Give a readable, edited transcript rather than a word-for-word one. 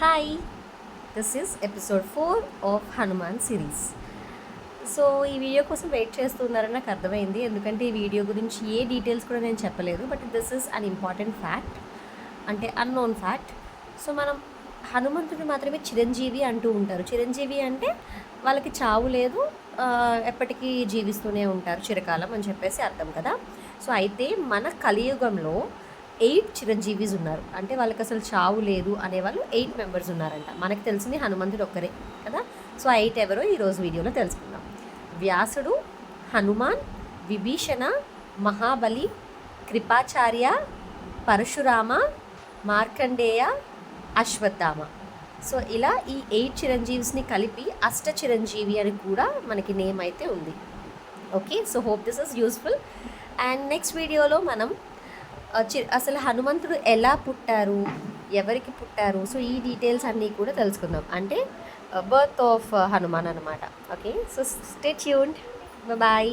Hi, this is episode 4 of Hanuman series. So ఈ video కోసం wait చేస్తున్నారని నాకు అర్థమైంది, ఎందుకంటే ఈ వీడియో గురించి ఏ డీటెయిల్స్ కూడా నేను చెప్పలేదు. But this is an important fact, అంటే అన్నోన్ ఫ్యాక్ట్. సో మనం హనుమంతుడు మాత్రమే చిరంజీవి అంటూ ఉంటారు. చిరంజీవి అంటే వాళ్ళకి చావు లేదు, ఎప్పటికీ జీవిస్తూనే ఉంటారు, చిరకాలం అని చెప్పేసి అర్థం కదా. సో అయితే మన కలియుగంలో 8 చిరంజీవిస్ ఉన్నారు. అంటే వాళ్ళకి అసలు చావు లేదు అనేవాళ్ళు 8 మెంబర్స్ ఉన్నారంట. మనకు తెలిసింది హనుమంతుడు ఒక్కరే కదా. సో 8 ఎవరో ఈరోజు వీడియోలో తెలుసుకుందాం. వ్యాసుడు, హనుమాన్, విభీషణ, మహాబలి, కృపాచార్య, పరశురామ, మార్కండేయ, అశ్వత్థామ. సో ఇలా ఈ 8 చిరంజీవిస్ని కలిపి అష్ట చిరంజీవి అని కూడా మనకి నేమ్ అయితే ఉంది. Okay, so hope this is useful. And next వీడియోలో మనం అసలు హనుమంతుడు ఎలా పుట్టారు, ఎవరికి పుట్టారు, సో ఈ డీటెయిల్స్ అన్నీ కూడా తెలుసుకుందాం. అంటే బర్త్ ఆఫ్ హనుమాన్ అనమాట. Okay, so stay tuned. Bye.